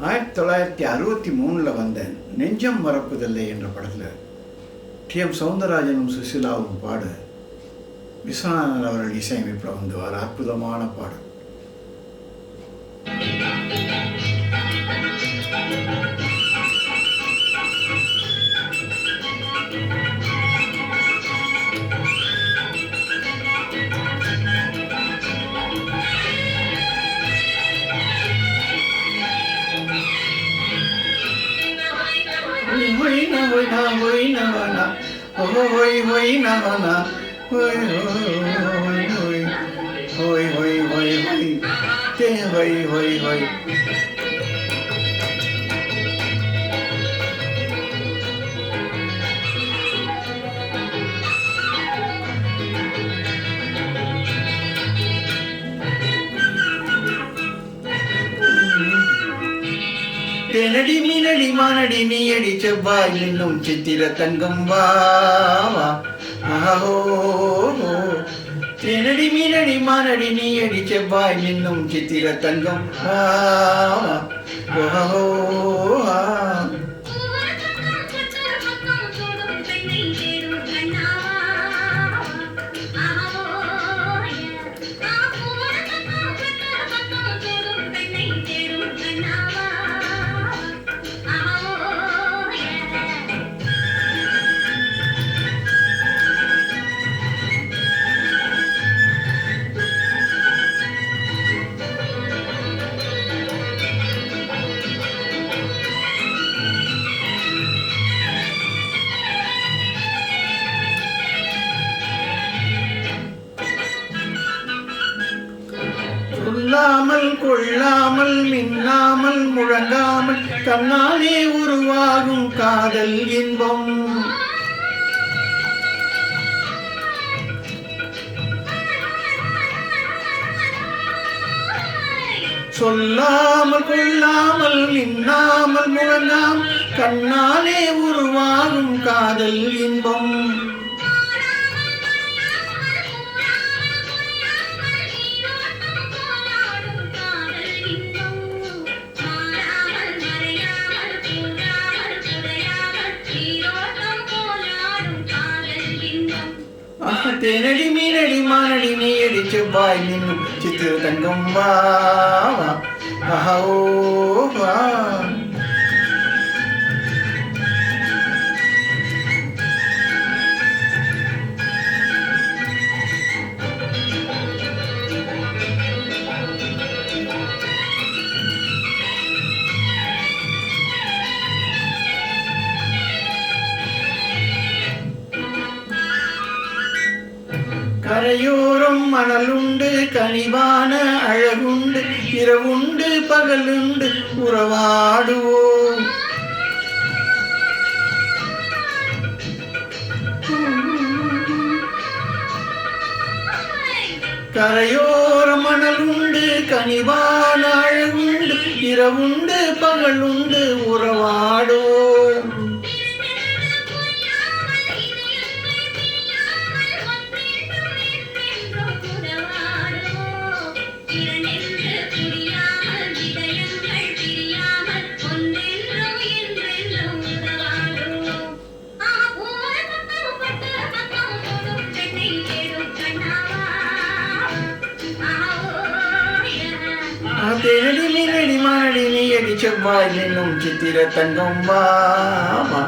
1963 வந்த நெஞ்சம் மறப்பதில்லை என்ற படத்தில் டி.எம். சௌந்தரராஜனும் சுசிலாவும் பாட விஸ்வநாதன் அவர்கள் இசையமைப்பில் வந்தவார் அற்புதமான பாடல். தேனடி மீனடி மானடி நீயடி செவ்வாய் இன்னும் சித்திர தங்கம் வாவா. தேனடி மீனடி மானடி நீயடி செவ்வாய் இன்னும் சித்திர தங்கம் வாவா. சொல்லாமல் கொள்ளாமல் மின்னாமல் முழங்காமல் தன்னாலே உருவாகும் காதல் இன்பம். சொல்லாமல் கொள்ளாமல் மின்னாமல் முழங்காமல் கண்ணாலே உருவாகும் காதல் இன்பம். தேனடி மீனடி மானடி நீயடி செவ்வாய் நின்னும் சித்திர தங்கம் வாவா. கரையோரம் மணலுண்டு கனிவான அழகுண்டு இரவுண்டு பகலுண்டு உறவாடுவோம். கரையோரம் மணலுண்டு கனிவான அழகுண்டு இரவுண்டு பகலுண்டு உறவாடுவோம். தேனடி மீனடி மானடி நீயடி செவ்வாய் என்னும் சித்திர தங்கம் வாமா.